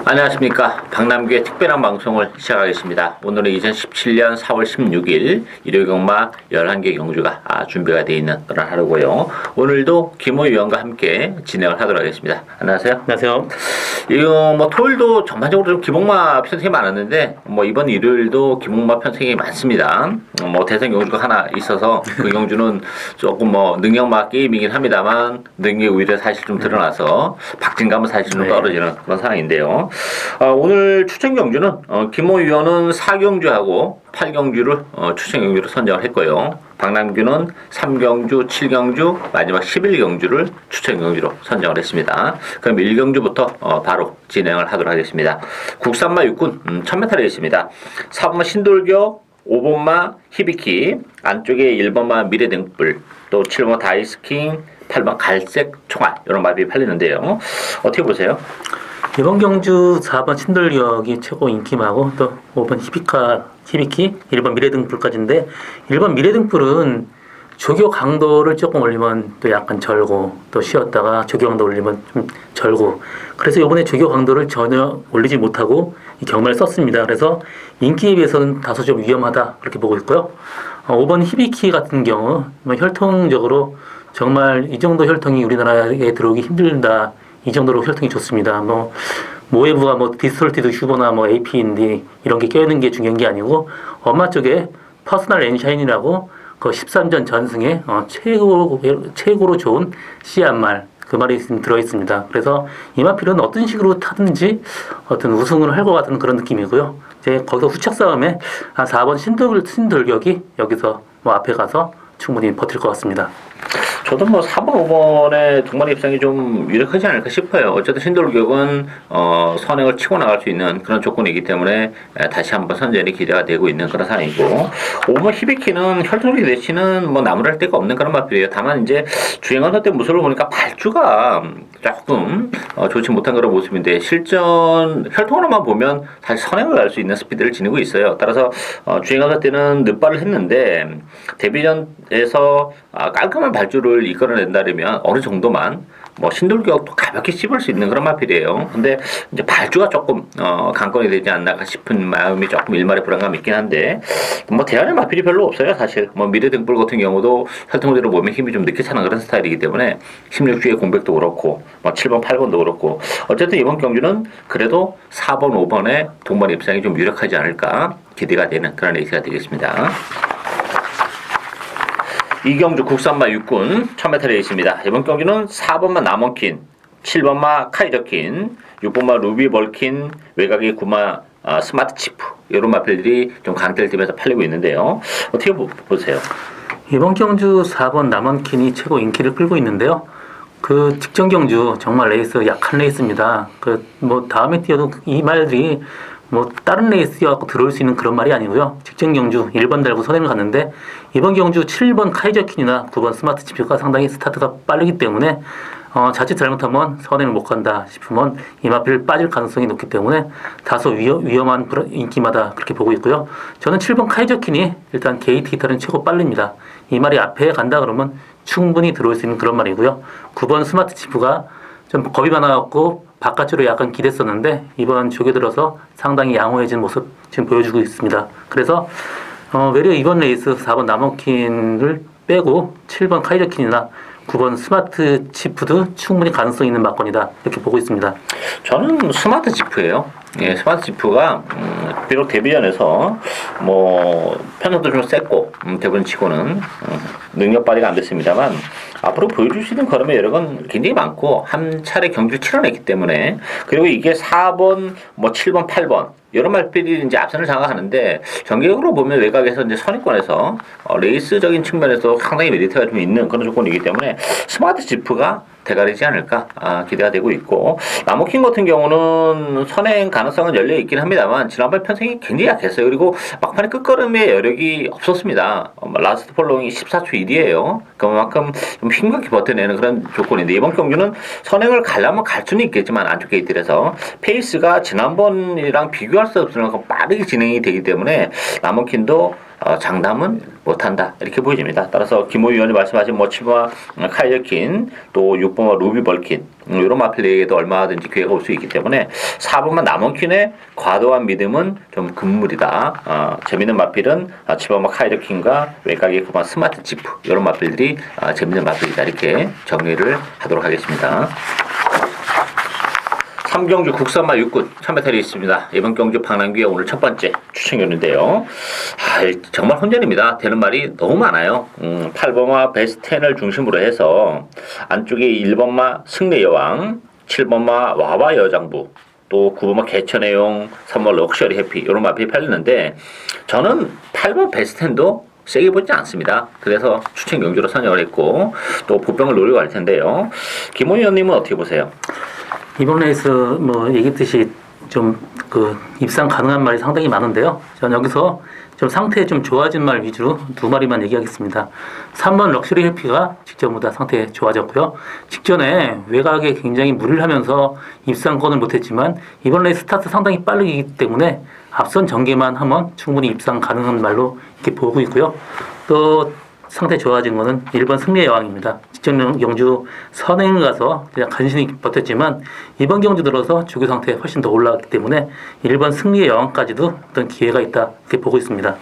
안녕하십니까. 박남규의 특별한 방송을 시작하겠습니다. 오늘은 2017년 4월 16일 일요일 경마 11개 경주가 준비가 되어 있는 그런 하루고요. 오늘도 김호 위원과 함께 진행을 하도록 하겠습니다. 안녕하세요. 안녕하세요. 이거 토요일도 전반적으로 좀 기복마 편성이 많았는데 이번 일요일도 기복마 편성이 많습니다. 대선 경주가 하나 있어서 그 경주는 조금 능력마 게임이긴 합니다만 능력 오히려 사실 좀 드러나서 박진감은 사실 좀 떨어지는 그런 상황인데요. 오늘 추천 경주는 김호 위원은 4경주하고 8경주를 추천 경주로 선정을 했고요. 박남규는 3경주, 7경주, 마지막 11경주를 추천 경주로 선정을 했습니다. 그럼 1경주부터 바로 진행을 하도록 하겠습니다. 국산마 육군 1000m 레이스입니다. 4번마 신돌격, 5번마 히비키, 안쪽에 1번마 미래등불, 또 7번마 다이스킹, 8번 갈색 총알 이런 말이 팔리는데요. 어떻게 보세요? 이번 경주 4번 신돌격이 최고 인기마고 또 5번 히비키, 1번 미래등불까지인데 1번 미래등불은 조교 강도를 조금 올리면 또 약간 절고 또 쉬었다가 조교 강도 올리면 좀 절고 그래서 이번에 조교 강도를 전혀 올리지 못하고 이 경마를 썼습니다. 그래서 인기에 비해서는 다소 좀 위험하다 그렇게 보고 있고요. 5번 히비키 같은 경우 혈통적으로 정말 이 정도 혈통이 우리나라에 들어오기 힘들다. 이 정도로 혈통이 좋습니다. 모에부가 디스톨티드 휴버나 AP인데 이런 게 껴있는 게 중요한 게 아니고 엄마 쪽에 퍼스널 엔샤인이라고 그 13전 전승에 최고로 좋은 씨앗말 그 말이 들어있습니다. 그래서 이마필은 어떤 식으로 타든지 어떤 우승을 할 것 같은 그런 느낌이고요. 이제 거기서 후착 싸움에 4번 신돌격이 여기서 앞에 가서 충분히 버틸 것 같습니다. 저도 4번, 5번의 동반 입상이 좀 유력하지 않을까 싶어요. 어쨌든 신돌격은 선행을 치고 나갈 수 있는 그런 조건이기 때문에 다시 한번 선전이 기대가 되고 있는 그런 상황이고 5번 히비키는 혈통이 대치는 나무랄 데가 없는 그런 마필이에요. 다만 이제 주행하는 때 모습을 보니까 발주가 조금 좋지 못한 그런 모습인데 실전 혈통으로만 보면 사실 선행을 갈 수 있는 스피드를 지니고 있어요. 따라서 주행하는 때는 늦발을 했는데 데뷔전에서 깔끔한 발주를 이끌어낸다면 어느 정도만 신돌격도 가볍게 씹을 수 있는 그런 마필이에요. 근데 이제 발주가 조금 관건이 되지 않나 싶은 마음이 조금 일말의 불안감이 있긴 한데 대안의 마필이 별로 없어요. 사실 미래등불 같은 경우도 혈통대로 몸에 힘이 좀 늦게 차는 그런 스타일이기 때문에 16주의 공백도 그렇고 7번, 8번도 그렇고 어쨌든 이번 경주는 그래도 4번, 5번의 동반 입상이 좀 유력하지 않을까 기대가 되는 그런 레이스가 되겠습니다. 이경주 국산마 육군 1000m 레이스입니다. 이번 경기는 4번마 남원킨, 7번마 카이저킨, 6번마 루비벌킨, 외곽의 9마 스마트치프 이런 마필들이 좀 강대를 띠면서 팔리고 있는데요. 어떻게 보세요? 이번 경주 4번 남원킨이 최고 인기를 끌고 있는데요. 그 직전 경주 정말 레이스 약한 레이스입니다. 다음에 뛰어도 이 말들이 다른 레이스 뛰어갖고 들어올 수 있는 그런 말이 아니고요. 직전 경주 1번 달고 선행을 갔는데 이번 경주 7번 카이저킨이나 9번 스마트치프가 상당히 스타트가 빠르기 때문에 자칫 잘못하면 선행을 못 간다 싶으면 이마필 빠질 가능성이 높기 때문에 다소 위험한 인기마다 그렇게 보고 있고요. 저는 7번 카이저킨이 일단 게이트 기타는 최고 빠릅니다. 이 말이 앞에 간다 그러면 충분히 들어올 수 있는 그런 말이고요. 9번 스마트치프가 좀 겁이 많아갖고 바깥으로 약간 기댔었는데 이번 조교 들어서 상당히 양호해진 모습 지금 보여주고 있습니다. 그래서 외려 이번 레이스 4번 남원킨을 빼고 7번 카이저킨이나 9번 스마트 치프도 충분히 가능성 있는 막건이다 이렇게 보고 있습니다. 저는 스마트 치프예요. 예, 스마트 치프가 비록 데뷔전에서 편성도 좀 셌고 대부분 치고는 능력 발휘가 안 됐습니다만 앞으로 보여줄 수 있는 걸음의 여력은 굉장히 많고 한 차례 경주를 치러냈기 때문에 그리고 이게 4번, 7번, 8번 여러 말들이 이제 앞선을 장악하는데 전개적으로 보면 외곽에서 이제 선입권에서 레이스적인 측면에서 상당히 메리트가 좀 있는 그런 조건이기 때문에 스마트 지프가 대가리지 않을까 기대가 되고 있고 나무킹 같은 경우는 선행 가능성은 열려 있긴 합니다만 지난번 편성이 굉장히 약했어요. 그리고 막판에 끝걸음의 여력이 없었습니다. 라스트 폴로잉이 14초 1이에요. 그만큼 좀 힘겹게 버텨내는 그런 조건인데 이번 경주는 선행을 가려면 갈 수는 있겠지만 안쪽 게이트에서 페이스가 지난번이랑 비교할 수 없을 만큼 빠르게 진행이 되기 때문에 나무킹도 장담은 못한다 이렇게 보여집니다. 따라서 김호 위원이 말씀하신 뭐 7번마 카이저킨 또 6번마 루비 벌킨 이런 마필에게도 얼마든지 기회가 올 수 있기 때문에 4번마 남원킨의 과도한 믿음은 좀 금물이다. 재밌는 마필은 7번마 카이저킨과 외곽의 그만 스마트 지프 이런 마필들이 재밌는 마필이다 이렇게 정리를 하도록 하겠습니다. 3경주 국산마 6군 1000m에 있습니다. 이번 경주 방랑기의 오늘 첫 번째 추천이었는데요. 정말 혼전입니다. 되는 말이 너무 많아요. 8번마 베스트10을 중심으로 해서 안쪽에 1번마 승리 여왕, 7번마 와와 여장부, 또 9번마 개천해용, 3번 럭셔리 해피 이런 마필이 팔리는데 저는 8번 베스트10도 세게 보지 않습니다. 그래서 추천 경주로 선정을 했고 또 보병을 노리고 할 텐데요. 김호 의원님은 어떻게 보세요? 이번 레이스 뭐 얘기했듯이 좀 그 입상 가능한 말이 상당히 많은데요. 저는 여기서 좀 상태 좀 좋아진 말 위주로 두 마리만 얘기하겠습니다. 3번 럭셔리 해피가 직전보다 상태 좋아졌고요. 직전에 외곽에 굉장히 무리를 하면서 입상권을 못했지만 이번 레이스 스타트 상당히 빠르기 때문에 앞선 전개만 하면 충분히 입상 가능한 말로 이렇게 보고 있고요. 또 상태 좋아진 거는 1번 승리의 여왕입니다. 직전 경주 선행을 가서 그냥 간신히 버텼지만 이번 경주 들어서 주교 상태에 훨씬 더 올라갔기 때문에 1번 승리의 여왕까지도 어떤 기회가 있다 이렇게 보고 있습니다.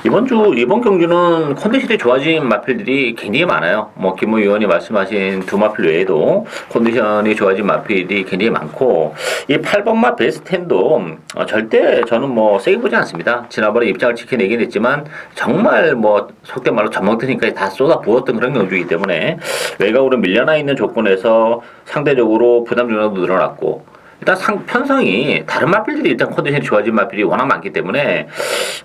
이번 경주는 컨디션이 좋아진 마필들이 굉장히 많아요. 뭐 김호 의원이 말씀하신 두 마필 외에도 컨디션이 좋아진 마필이 굉장히 많고 이 8번마 베스트10도 절대 저는 뭐 세게 보지 않습니다. 지난번에 입장을 지켜내긴 했지만 정말 뭐 속된 말로 젖먹드니까 다 쏟아 부었던 그런 경주이기 때문에 외곽으로 밀려나 있는 조건에서 상대적으로 부담 중량도 늘어났고 일단 편성이 다른 마필들이 일단 컨디션이 좋아진 마필이 워낙 많기 때문에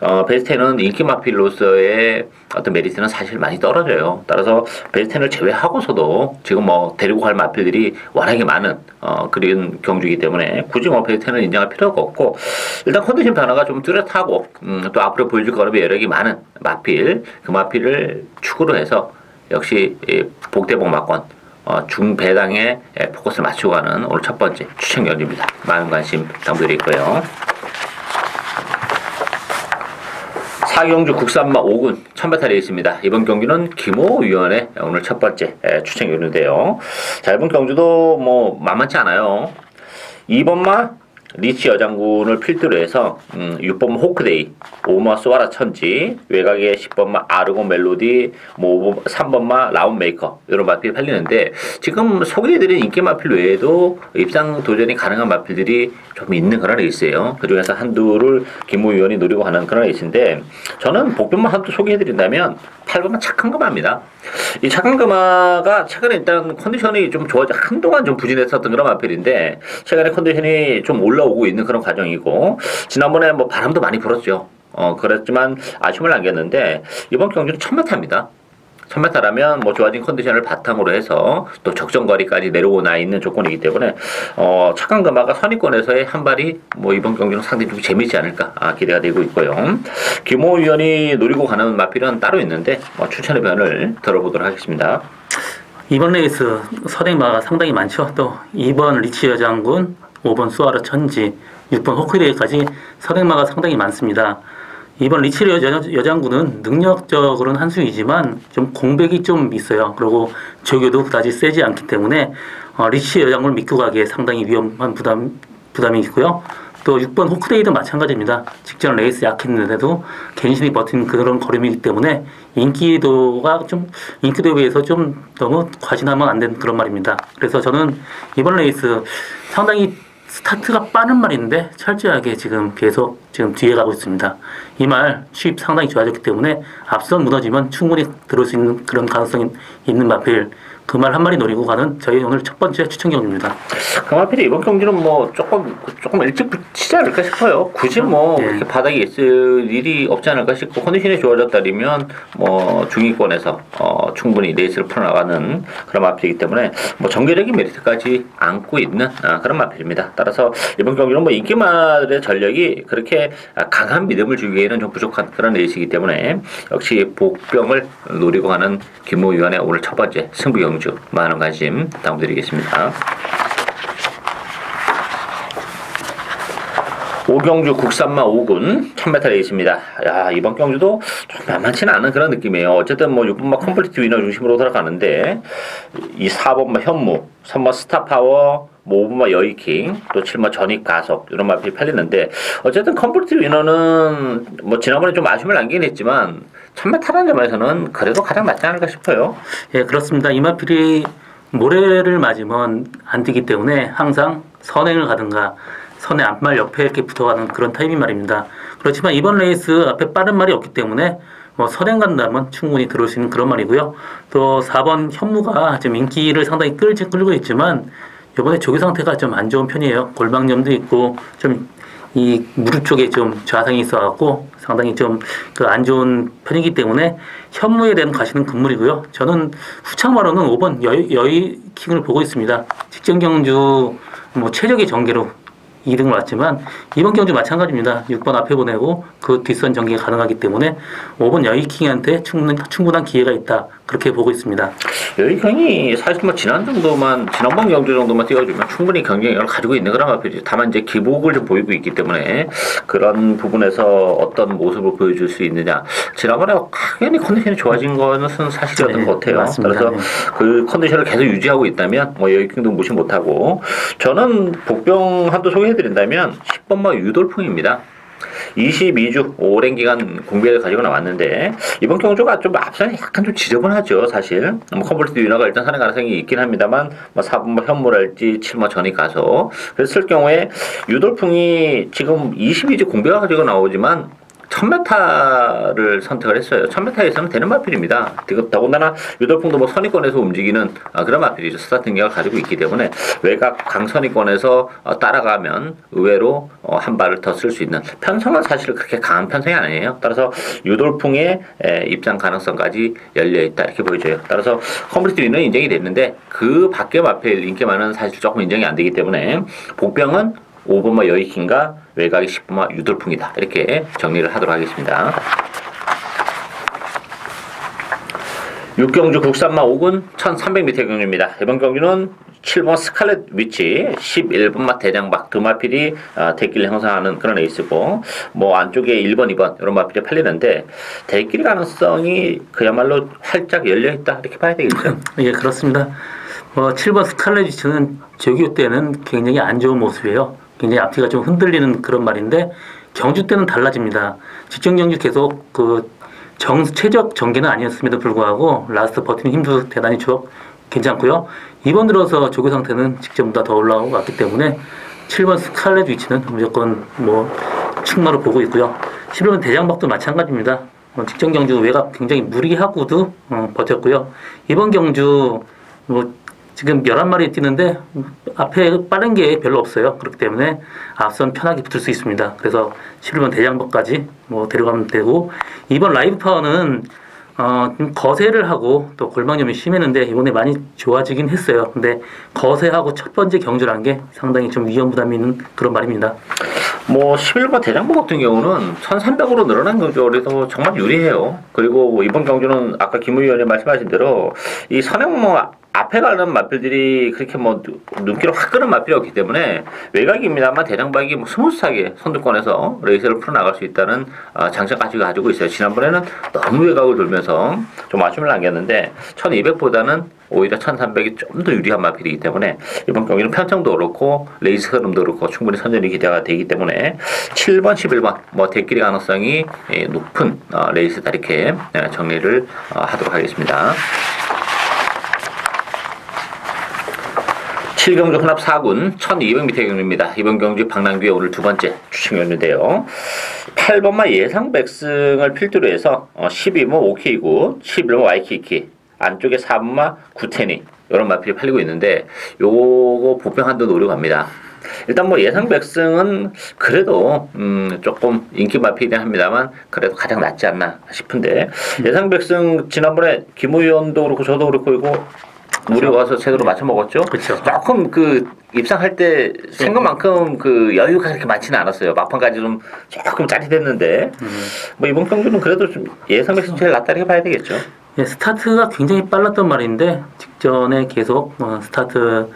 베스트10은 인기 마필로서의 어떤 메리트는 사실 많이 떨어져요. 따라서 베스트10을 제외하고서도 지금 뭐 데리고 갈 마필들이 워낙에 많은 그런 경주이기 때문에 굳이 뭐 베스트10을 인정할 필요가 없고 일단 컨디션 변화가 좀 뚜렷하고 또 앞으로 보여줄 거라면 여력이 많은 마필 그 마필을 축으로 해서 역시 복대복 마권 중배당에 포커스를 맞추고 가는 오늘 첫 번째 추천경주입니다. 많은 관심 부탁드리고요. 4경주 국산마 5군 1000m에 있습니다. 이번 경주는 김호 위원의 오늘 첫 번째 추천경주인데요. 자, 이번 경주도 뭐 만만치 않아요. 2번마 리치 여장군을 필두로 해서 6번마 호크데이, 5번마 소아라 천지, 외곽에 10번마 아르고 멜로디, 뭐 3번마 라운 메이커 이런 마필이 팔리는데 지금 소개해드린 인기 마필 외에도 입상 도전이 가능한 마필들이 좀 있는 그런 레이스예요. 그중에서 한두를 김호 위원이 노리고 가는 그런 레이스인데 저는 복변만 한두 소개해드린다면 8번마 착한 금화입니다. 이 착한 금화가 최근에 일단 컨디션이 좀 좋아져 한동안 좀 부진했었던 그런 마필인데 최근에 컨디션이 좀 올라오고 있는 그런 과정이고 지난번에 뭐 바람도 많이 불었죠. 그랬지만 아쉬움을 남겼는데 이번 경주는 1000m입니다. 1000m라면 뭐 좋아진 컨디션을 바탕으로 해서 또 적정거리까지 내려오나 있는 조건이기 때문에 착한 금화가 선입권에서의 한 발이 뭐 이번 경기는 상당히 좀 재미있지 않을까 기대가 되고 있고요. 김호 위원이 노리고 가는 마필은 따로 있는데 추천의 변을 들어보도록 하겠습니다. 이번 레이스 선행마가 상당히 많죠. 또 2번 리치 여장군, 5번 수아르 천지, 6번 호크데이까지 선행마가 상당히 많습니다. 이번 리치 여장군은 능력적으로는 한 수이지만 좀 공백이 좀 있어요. 그리고 조교도 그다지 세지 않기 때문에 리치 여장군을 믿고 가기에 상당히 위험한 부담이 있고요. 또 6번 호크데이도 마찬가지입니다. 직전 레이스 약했는데도 갱신이 버틴 그런 걸음이기 때문에 인기도에 비해서 좀 너무 과신하면 안 되는 그런 말입니다. 그래서 저는 이번 레이스 상당히 스타트가 빠른 말인데 철저하게 지금 계속 뒤에 가고 있습니다. 이 말 수입 상당히 좋아졌기 때문에 앞선 무너지면 충분히 들어올 수 있는 그런 가능성이 있는 마필 그 말 한 마리 노리고 가는 저희 오늘 첫 번째 추천 경주입니다. 그 마필이 이번 경기는 뭐 조금 일찍 붙이지 않을까 싶어요. 굳이 뭐 이렇게 바닥에 있을 일이 없지 않을까 싶고 컨디션이 좋아졌다면 뭐 중위권에서 충분히 레이스를 풀어나가는 그런 마필이기 때문에 뭐 정계적인 메리트까지 안고 있는 그런 마필입니다. 따라서 이번 경기는 뭐 인기마들의 전력이 그렇게 강한 믿음을 주기에는 좀 부족한 그런 레이스이기 때문에 역시 복병을 노리고 가는 김호 위원의 오늘 첫 번째 승부 경주 많은 관심 부탁드리겠습니다. 오경주 국산마 5군 1000m 레이스입니다. 야, 이번 경주도 좀 만만치는 않은 그런 느낌이에요. 어쨌든 뭐 6번마 컴플리트 위너 중심으로 돌아가는데 이 4번마 현무, 3번 스타파워, 뭐 5번마 여의킹, 또 7번 전익 가속 이런 마필이 팔리는데 어쨌든 컴플리트 위너는 뭐 지난번에 좀 아쉬움을 남기긴 했지만 1000m라는 점에서는 그래도 가장 낫지 않을까 싶어요. 예, 그렇습니다. 이 마필이 모래를 맞으면 안 뛰기 때문에 항상 선행을 가든가 선의 앞말 옆에 이렇게 붙어가는 그런 타입인 말입니다. 그렇지만 이번 레이스 앞에 빠른 말이 없기 때문에 뭐 선행 간다면 충분히 들어올 수 있는 그런 말이고요. 또 4번 현무가 지금 인기를 상당히 끌고 있지만 이번에 조기 상태가 좀 안 좋은 편이에요. 골방염도 있고 좀 이 무릎 쪽에 좀 좌상이 있어갖고 상당히 좀 그 안 좋은 편이기 때문에 현무에 대한 가시는 금물이고요. 저는 후창마로는 5번 여의킹을 보고 있습니다. 직전 경주 뭐 최적의 전개로 2등을 왔지만 이번 경주 마찬가지입니다. 6번 앞에 보내고 그 뒷선 전개가 가능하기 때문에 5번 여의킹한테 충분한 기회가 있다. 그렇게 보고 있습니다. 여의킹이 사실 뭐 지난번 경주 정도만 뛰어주면 충분히 경쟁력을 가지고 있는 그런 마필이죠. 다만 이제 기복을 좀 보이고 있기 때문에 그런 부분에서 어떤 모습을 보여줄 수 있느냐. 지난번에 확연히 컨디션이 좋아진 것은 사실이었던 네, 것 같아요. 맞습니다. 그래서 그 컨디션을 계속 유지하고 있다면 뭐 여의킹도 무시 못하고 저는 복병 한도 소개해드린다면 10번마 유돌풍입니다. 22주 오랜 기간 공백을 가지고 나왔는데 이번 경주가 좀 앞선이 약간 좀 지저분하죠. 사실 뭐 컴플리트 위너가 일단 사는 가능성이 있긴 합니다만 뭐 4번 현무랄지 7번 전이 가서 그랬을 경우에 유돌풍이 지금 22주 공백을 가지고 나오지만 1000m를 선택을 했어요. 1000m에서는 되는 마필입니다. 더군다나 유돌풍도 뭐 선위권에서 움직이는 그런 마필이죠. 스타트 능력을 가지고 있기 때문에 외곽 강선위권에서 따라가면 의외로 한 발을 더 쓸 수 있는 편성은 사실 그렇게 강한 편성이 아니에요. 따라서 유돌풍의 입장 가능성까지 열려있다 이렇게 보여져요. 따라서 컴플리트 위너는 인정이 됐는데 그 밖에 마필 인기 많은 사실 조금 인정이 안 되기 때문에 복병은 5번마 여의킹과 외곽이 10번마 유돌풍이다. 이렇게 정리를 하도록 하겠습니다. 6경주 국산마 5군 1300m 경주입니다. 이번 경주는 7번 스칼렛 위치, 11번마 대장박 두 마필이 대끼를 형성하는 그런 레이스고 뭐 안쪽에 1번, 2번 이런 마필이 팔리는데 대끼리 가능성이 그야말로 활짝 열려있다. 이렇게 봐야 되겠죠. 예, 그렇습니다. 7번 스칼렛 위치는 조교 때는 굉장히 안 좋은 모습이에요. 굉장히 앞뒤가 좀 흔들리는 그런 말인데 경주 때는 달라집니다. 직전 경주 계속 최적 전개는 아니었음에도 불구하고 라스트 버티는 힘도 대단히 괜찮고요. 이번 들어서 조교 상태는 직전보다 더 올라왔기 때문에 7번 스칼렛 위치는 무조건 뭐 충마로 보고 있고요. 11번 대장박도 마찬가지입니다. 직전 경주 외곽 굉장히 무리하고도 버텼고요. 이번 경주 지금 11마리 뛰는데 앞에 빠른 게 별로 없어요. 그렇기 때문에 앞선 편하게 붙을 수 있습니다. 그래서 11번 대장박까지 데려가면 되고 이번 라이브 파워는 거세를 하고 또 골방염이 심했는데 이번에 많이 좋아지긴 했어요. 근데 거세하고 첫 번째 경주라는 게 상당히 좀 위험 부담이 있는 그런 말입니다. 11번 대장부 같은 경우는 1300으로 늘어난 경주에서 정말 유리해요. 그리고 이번 경주는 아까 김 의원님 말씀하신 대로 이 선행 앞에 가는 마필들이 그렇게 눈길을 확 끄는 마필이 없기 때문에 외곽입니다만 대장박이 스무스하게 선두권에서 레이스를 풀어나갈 수 있다는 장점까지 가지고 있어요. 지난번에는 너무 외곽을 돌면서 좀 아쉬움을 남겼는데 1200보다는 오히려 1300이 좀 더 유리한 마필이기 때문에 이번 경기는 편성도 그렇고 레이스 흐름도 그렇고 충분히 선전이 기대가 되기 때문에 7번, 11번 대끼리 가능성이 높은 레이스다 이렇게 정리를 하도록 하겠습니다. 7경주 혼합 4군 1200m 경주입니다. 이번 경주 방랑규의 오늘 두 번째 추천 경주인데요. 8번마 예상 백승을 필두로 해서 12번 오케이구, 11번 와이키키, 안쪽에 4번마 구테니 이런 마필이 팔리고 있는데 요거 보병 한도 노려갑니다. 일단 예상 백승은 그래도 조금 인기 마필이긴 합니다만 그래도 가장 낫지 않나 싶은데 예상 백승 지난번에 김 의원도 그렇고 저도 그렇고 이거 우리 와서 제대로 맞춰 먹었죠. 그렇죠. 조금 입상할 때 생각만큼 여유가 그렇게 많지는 않았어요. 막판까지 좀 조금 짜릿했는데 이번 경주는 그래도 좀 예상 백승 제일 낫다 이렇게 봐야 되겠죠. 예, 스타트가 굉장히 빨랐던 말인데 직전에 계속 스타트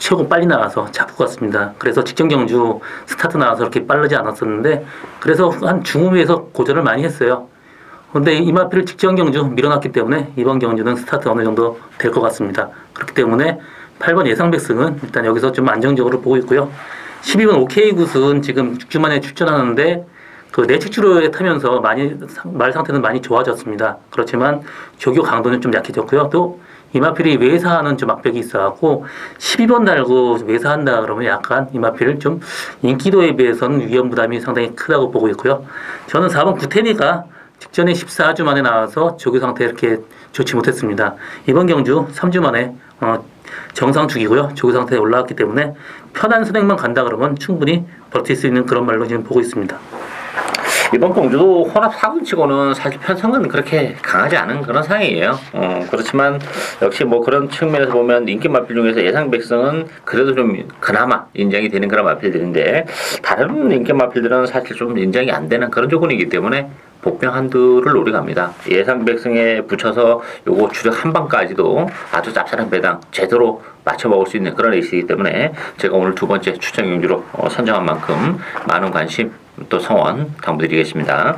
최고 빨리 나와서 잡고 갔습니다. 그래서 직전 경주 스타트 나와서 그렇게 빠르지 않았었는데 그래서 한 중후미에서 고전을 많이 했어요. 근데 이마필을 직전 경주 밀어놨기 때문에 이번 경주는 스타트 어느 정도 될 것 같습니다. 그렇기 때문에 8번 예상백승은 일단 여기서 좀 안정적으로 보고 있고요. 12번 OK 굿은 지금 6주 만에 출전하는데 그 내측주로에 타면서 많이 말 상태는 많이 좋아졌습니다. 그렇지만 조교 강도는 좀 약해졌고요. 또 이마필이 외사하는 좀 악백이 있어갖고 12번 달고 외사한다 그러면 약간 이마필 좀 인기도에 비해서는 위험 부담이 상당히 크다고 보고 있고요. 저는 4번 구테니가 직전에 14주 만에 나와서 조교 상태 이렇게 좋지 못했습니다. 이번 경주 3주 만에 정상 주기고요. 조교 상태에 올라왔기 때문에 편한 선행만 간다 그러면 충분히 버틸 수 있는 그런 말로 지금 보고 있습니다. 이번 경주도 혼합 4군치고는 사실 편성은 그렇게 강하지 않은 그런 상황이에요. 그렇지만 역시 뭐 그런 측면에서 보면 인기 마필 중에서 예상백승은 그래도 좀 그나마 인정이 되는 그런 마필들인데 다른 인기 마필들은 사실 좀 인정이 안 되는 그런 조건이기 때문에 복병 한두를 노려갑니다. 예상백승에 붙여서 요거 주력 한 방까지도 아주 짭짤한 배당 제대로 맞춰 먹을 수 있는 그런 레이스이기 때문에 제가 오늘 두 번째 추천 경주로 선정한 만큼 많은 관심 또 성원 당부드리겠습니다.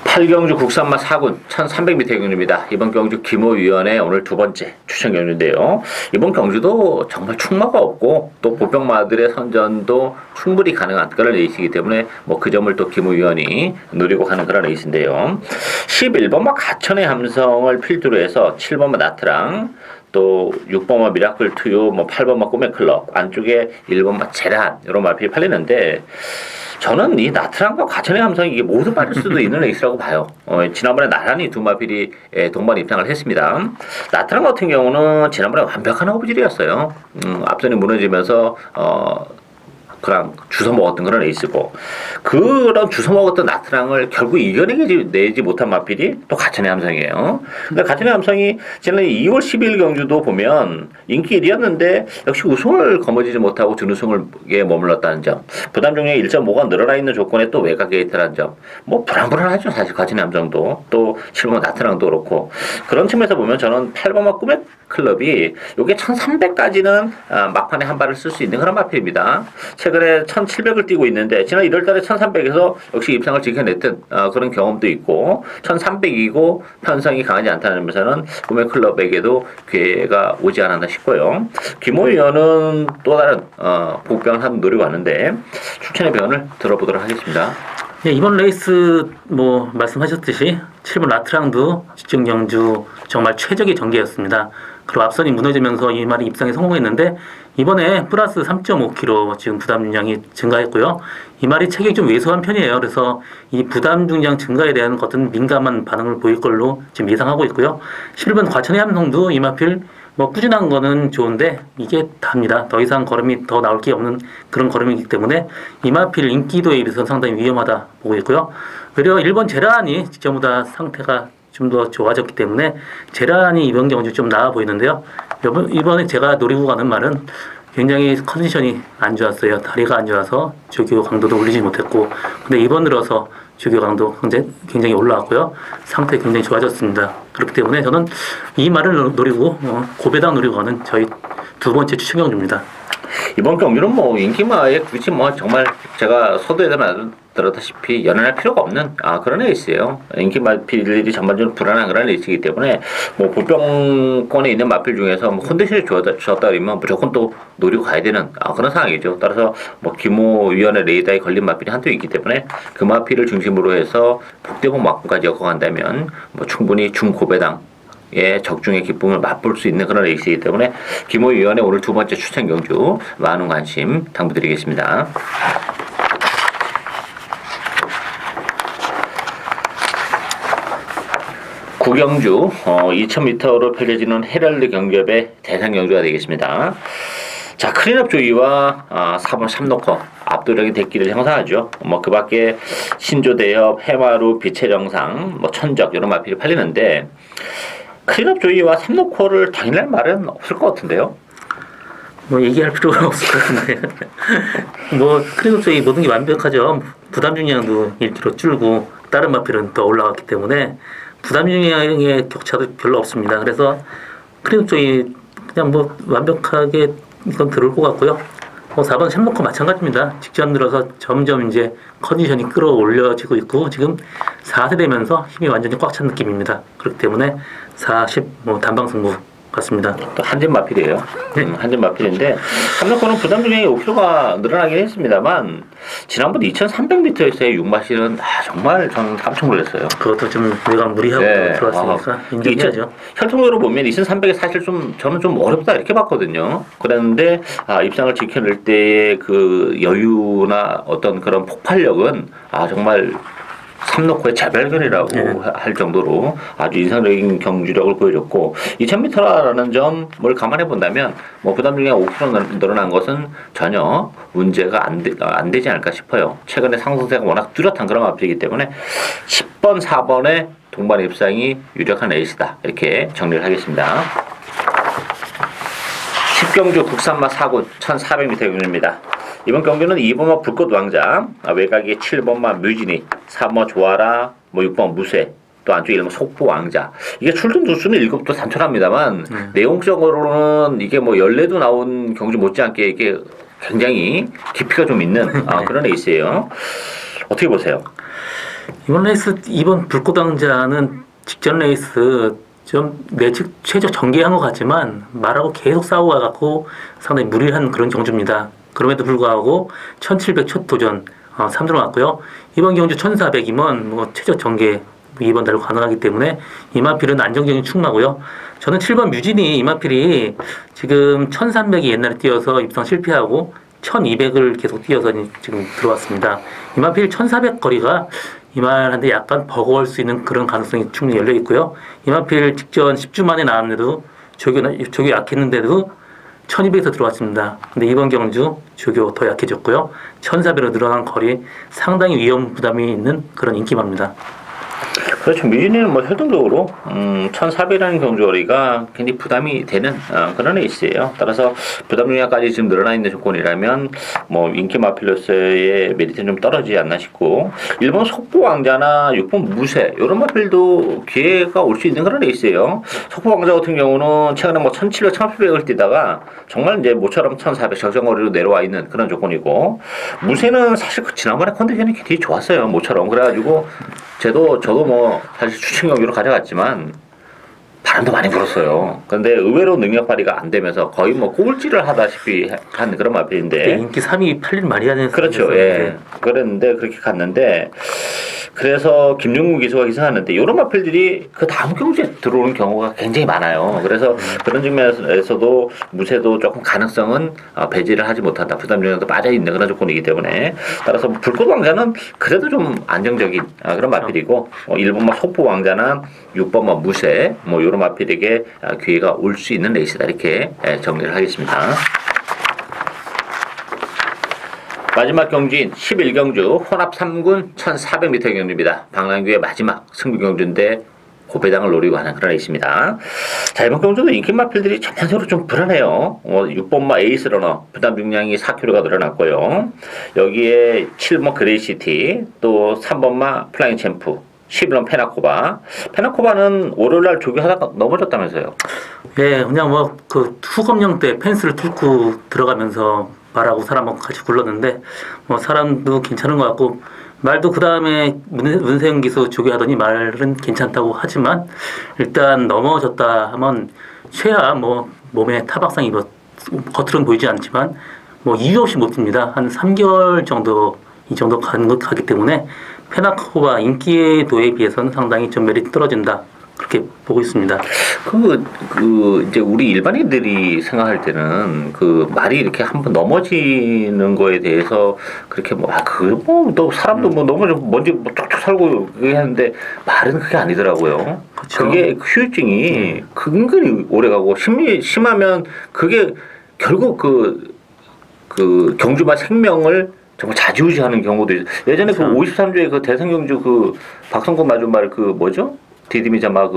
8경주 국산마 4군 1300m 경주입니다. 이번 경주 김호위원의 오늘 두 번째 추천 경주인데요. 이번 경주도 정말 충마가 없고 또 보병마들의 선전도 충분히 가능한 그런 레이스이기 때문에 뭐 그 점을 또 김호위원이 노리고 가는 그런 레이스인데요. 11번마 가천의 함성을 필두로 해서 7번마 나트랑 또 6번마 미라클 투유, 뭐 8번마 꿈의 클럽, 안쪽에 1번마 제란 이런 말필이 팔리는데 저는 이 나트랑과 가천의 함성이 이게 모두 빠질 수도 있는 레이스라고 봐요. 지난번에 나란히 두 마필이 동반 입장을 했습니다. 나트랑 같은 경우는 지난번에 완벽한 허브질이었어요. 앞선이 무너지면서 그냥 주워 먹었던 그런 레이스고 그런 주워 먹었던 나트랑을 결국 이겨내지 못한 마필이 또 가천의 함성이에요. 근데 가천의 함성이 지난 2월 10일 경주도 보면 인기 1위였는데 역시 우승을 거머쥐지 못하고 준우승에 머물렀다는 점, 부담 중에 1.5가 늘어나 있는 조건에 또 외곽 게이트라는 점, 뭐 불안불안하죠 사실 가천의 함성도. 또 7번 나트랑도 그렇고 그런 측면에서 보면 저는 8번마 꿈의 클럽이 요게 1300까지는 막판에 한 발을 쓸 수 있는 그런 마필입니다. 최근에 1700을 뛰고 있는데 지난 1월달에 1300에서 역시 입상을 지켜냈던 그런 경험도 있고 1300이고 편성이 강하지 않다는 점에서는 꿈의 클럽에게도 기회가 오지 않았나 싶고요. 김호위원은 또 다른 복병을 한번 노리고 왔는데 추천의 변을 들어보도록 하겠습니다. 네, 이번 레이스 뭐 말씀하셨듯이 7번 라트랑도 직전 경주 정말 최적의 전개였습니다. 그리고 앞선이 무너지면서 이 말이 입상에 성공했는데 이번에 플러스 3.5kg 지금 부담 중량이 증가했고요. 이 말이 체격이 좀 왜소한 편이에요. 그래서 이 부담 중량 증가에 대한 어떤 민감한 반응을 보일 걸로 지금 예상하고 있고요. 11번 과천의 함성도 이마필 뭐 꾸준한 거는 좋은데 이게 답니다. 더 이상 걸음이 더 나올 게 없는 그런 걸음이기 때문에 이마필 인기도에 비해서 상당히 위험하다 보고 있고요. 그리고 1번 제라안이 직전보다 상태가 좀 더 좋아졌기 때문에 제라안이 이번 경주 좀 나아 보이는데요. 이번에 제가 노리고 가는 말은 굉장히 컨디션이 안 좋았어요. 다리가 안 좋아서 조교 강도도 올리지 못했고 근데 이번 들어서 조교 강도 굉장히 올라왔고요. 상태 굉장히 좋아졌습니다. 그렇기 때문에 저는 이 말을 노리고 고배당 노리고 가는 저희 두 번째 추천 경주입니다. 이번 경주는 뭐 인기마에 굳이 뭐 정말 제가 서두에서 말씀드렸다시피 연연할 필요가 없는 그런 레이스예요. 인기마 필들이 전반적으로 불안한 그런 레이스이기 때문에 뭐 보병권에 있는 마필 중에서 뭐 컨디션이 좋았다 그러면 무조건 또 노리고 가야 되는 그런 상황이죠. 따라서 뭐 김호 위원의 레이더에 걸린 마필이 한두 있기 때문에 그 마필을 중심으로 해서 북대봉 막군까지 엮어간다면 뭐 충분히 중고배당 적중의 기쁨을 맛볼 수 있는 그런 레이스이기 때문에 김호 위원의 오늘 두 번째 추천 경주 많은 관심 당부드리겠습니다. 구경주 2000m로 펼쳐지는 헤럴드 경협의 대상 경주가 되겠습니다. 자, 클린업 조이와 4번 삼노커 압도적인 대기를 형성하죠. 뭐 그 밖에 신조대협, 해마루, 빛의 정상, 뭐 천적 이런 마필이 팔리는데 클린업 조이와 삼노커를 당일날 말은 없을 것 같은데요. 뭐 얘기할 필요가 없을 것 같은데 뭐 클린업 조이 모든 게 완벽하죠. 부담 중량도 1kg 줄고 다른 마필은 더 올라갔기 때문에 부담 중량의 격차도 별로 없습니다. 그래서 크림 쪽이 그냥 뭐 완벽하게 이건 들어올 것 같고요. 4번 샘놓고 마찬가지입니다. 직전 들어서 점점 이제 컨디션이 끌어올려지고 있고 지금 4세 되면서 힘이 완전히 꽉 찬 느낌입니다. 그렇기 때문에 40 단방 승부 같습니다. 또 한진 마필이에요. 한진 마필인데 삼성권은 부담 중에 5kg가 늘어나긴 했습니다만 지난번 2,300m에서의 6마실은 정말 저는 깜짝 놀랐어요. 그것도 좀 내가 무리하고 들어왔으니까 인정해야죠. 혈통으로 보면 2,300이 사실 저는 좀 어렵다 이렇게 봤거든요. 그랬는데 입상을 지켜낼 때의 그 여유나 어떤 그런 폭발력은 정말 삼놓고의 재발견이라고 할 정도로 아주 인상적인 경주력을 보여줬고 2,000m라는 점을 감안해 본다면 부담 중에 5kg 늘어난 것은 전혀 문제가 안 되지 않을까 싶어요. 최근에 상승세가 워낙 뚜렷한 그런 앞이기 때문에 10번, 4번의 동반 입상이 유력한 레이스다 이렇게 정리를 하겠습니다. 10경주 국산마 4군 1,400m 경주입니다. 이번 경주는 2번마 불꽃 왕자, 외곽에 7번마 뮤지니, 3번 조아라, 6번 무쇠, 또 안쪽에 1번 속보 왕자. 이게 출전 두수는 7도 단촐합니다만 내용적으로는 이게 연례도 나온 경주 못지않게 이게 굉장히 깊이가 좀 있는 그런 레이스예요. 어떻게 보세요? 이번 레이스 2번 불꽃 왕자는 직전 레이스 좀 내측 최저 전개한 것 같지만 말하고 계속 싸우고 가갖고 상당히 무리한 그런 경주입니다. 그럼에도 불구하고 1700 첫 도전 3등 왔고요. 이번 경주 1400이면 최저 전개 2번 달고 가능하기 때문에 이마필은 안정적인 충마고요. 저는 7번 뮤진이 이마필이 지금 1300이 옛날에 뛰어서 입상 실패하고 1200을 계속 뛰어서 지금 들어왔습니다. 이마필 1400 거리가 이말한테 약간 버거울 수 있는 그런 가능성이 충분히 열려 있고요. 이마필 직전 10주 만에 나왔는데도 조교 약했는데도 1200에서 들어왔습니다. 근데 이번 경주 조교 더 약해졌고요. 1400으로 늘어난 거리 상당히 위험 부담이 있는 그런 인기마입니다. 그렇죠. 뮤지니는 혈통적으로 1,400이라는 경주거리가 굉장히 부담이 되는 그런 레이스예요. 따라서 부담 중량까지 지금 늘어나 있는 조건이라면 인기 마필로서의 메리트는 좀 떨어지지 않나 싶고 1번 속보 왕자나 6번 무쇠 이런 마필도 기회가 올 수 있는 그런 레이스예요. 속보 왕자 같은 경우는 최근에 1,700, 1,800을 뛰다가 정말 이제 모처럼 1,400 적정거리로 내려와 있는 그런 조건이고 무쇠는 사실 지난번에 컨디션이 되게 좋았어요. 모처럼 그래가지고 저도 사실 추천 경기로 가져갔지만 바람도 많이 불었어요. 그런데 의외로 능력 발휘가 안 되면서 거의 꼴찌를 하다시피 한 그런 마필인데 인기 3위 8일 말이 하는 그렇죠. 예. 그랬는데 그렇게 갔는데 그래서 김용국 기수가 기승하는데 이런 마필들이 그 다음 경주에 들어오는 경우가 굉장히 많아요. 그래서 그런 측면에서도 무쇠도 조금 가능성은 배제를 하지 못한다. 부담 중에도 빠져 있는 그런 조건이기 때문에 따라서 불꽃 왕자는 그래도 좀 안정적인 그런 마필이고 1번마 속보 왕자나 6번마 무쇠 이런 마필에게 기회가 올 수 있는 레이스다 이렇게 정리를 하겠습니다. 마지막 경주인 11경주 혼합 3군 1400m 경주입니다. 방랑규의 마지막 승부 경주인데 고배당을 노리고 하는 그런 레이스입니다. 자, 이번 경주도 인기 마필들이 전반적으로 좀 불안해요. 6번마 에이스 러너 부담 중량이 4kg가 늘어났고요. 여기에 7번 그레이시티 또 3번마 플라잉 챔프 11번 페나코바는 월요일날 조교하다가 넘어졌다면서요? 네, 그냥 후검령 때 펜스를 뚫고 들어가면서 말하고 사람하고 같이 굴렀는데 사람도 괜찮은 것 같고 말도 그 다음에 문세영 기수 조교하더니 말은 괜찮다고 하지만 일단 넘어졌다 하면 최하 몸에 타박상이 겉으로는 보이지 않지만 이유 없이 못 듭니다. 한 3개월 정도 이 정도 가기 때문에 페나코바 인기도에 비해서는 상당히 좀 메리트 떨어진다. 그렇게 보고 있습니다. 이제 우리 일반인들이 생각할 때는 말이 이렇게 한번 넘어지는 거에 대해서 그렇게 또 사람도 넘어져 먼지 쫙쫙 살고 하는데 말은 그게 아니더라고요. 그쵸? 그게 후유증이 은근히 오래 가고 심하면 그게 결국 경주마 생명을 정말 좌지우지하는 경우도 있어요. 예전에 53조의 대성경주 박성권 마주말 뭐죠? 디디미자마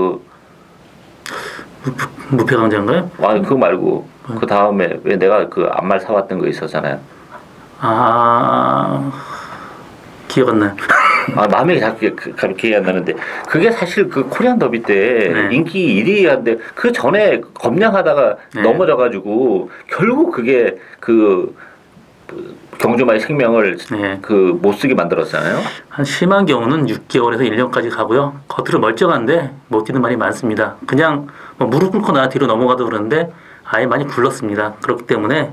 무패강자인가요? 아니 그거 말고 그 다음에 왜 내가 앞말 사왔던 거 있었잖아요. 기억 안 나요. 마음이 자꾸 기억이 안 나는데 그게 사실 그 코리안 더비 때 네. 인기 1위였는데 그 전에 검량하다가 네. 넘어져가지고 결국 그게 그 경주마의 생명을 네. 그 못 쓰게 만들었잖아요. 한 심한 경우는 6개월에서 1년까지 가고요. 겉으로 멀쩡한데 못 뛰는 말이 많습니다. 그냥 뭐 무릎 꿇고 나 뒤로 넘어가도 그러는데 아예 많이 굴렀습니다. 그렇기 때문에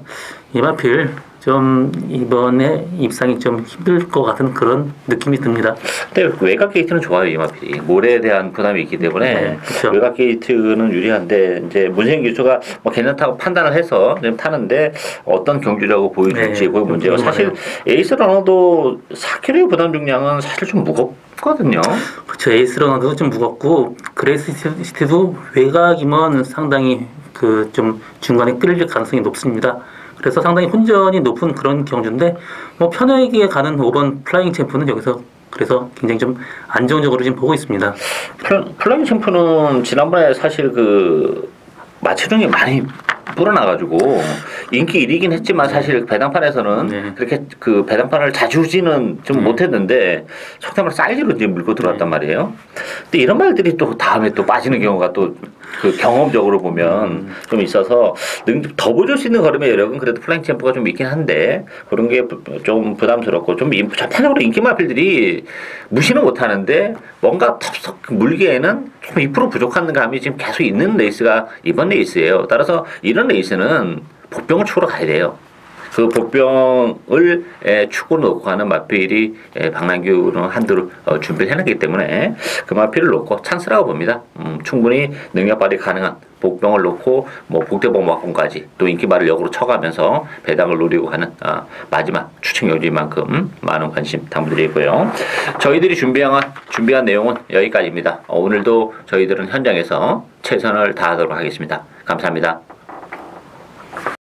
이마필 좀 이번에 입상이 좀 힘들 것 같은 그런 느낌이 듭니다. 근데 외곽 게이트는 좋아요 이마필이 모래에 대한 부담이 있기 때문에 네, 그렇죠. 외곽 게이트는 유리한데 이제 문세인 기수가 뭐 괜찮다고 판단을 해서 지금 타는데 어떤 경주라고 보여줄지 네, 그게 문제고 사실 에이스 러너도 4kg의 부담 중량은 사실 좀 무겁거든요. 그렇죠. 에이스 러너도 좀 무겁고 그레이스 시티도 외곽이면 상당히 그 좀 중간에 끌릴 가능성이 높습니다. 그래서 상당히 혼전이 높은 그런 경주인데 뭐 편하게 가는 5번 플라잉 챔프는 여기서 그래서 굉장히 좀 안정적으로 지금 보고 있습니다. 플라잉 챔프는 지난번에 사실 그 마체중이 많이 불어나가지고 인기 1위긴 했지만 사실 배당판에서는 네. 그렇게 그 배당판을 자주지는 좀 못했는데 속된 말 사이즈로 이제 물고 들어왔단 말이에요. 근데 이런 말들이 또 다음에 또 빠지는 경우가 또 그 경험적으로 보면 좀 있어서 더 보여줄 수 있는 걸음의 여력은 그래도 플라잉 챔프가 좀 있긴 한데 그런 게 좀 부담스럽고 좀 전반적으로 인기 마필들이 무시는 못하는데 뭔가 텁텁 물기에는 좀 2% 부족한 감이 지금 계속 있는 레이스가 이번 레이스예요. 따라서 이런 레이스는 복병을 추구러 가야 돼요. 그 복병을 축으로 놓고 가는 마필이 박남규는 한두를 준비를 해놨기 때문에 그 마필을 놓고 찬스라고 봅니다. 충분히 능력 발휘 가능한 복병을 놓고 뭐 복대범마권까지 또 인기말을 역으로 쳐가면서 배당을 노리고 하는 마지막 추측 요지만큼 많은 관심 당부드리고요. 저희들이 준비한 내용은 여기까지입니다. 오늘도 저희들은 현장에서 최선을 다하도록 하겠습니다. 감사합니다.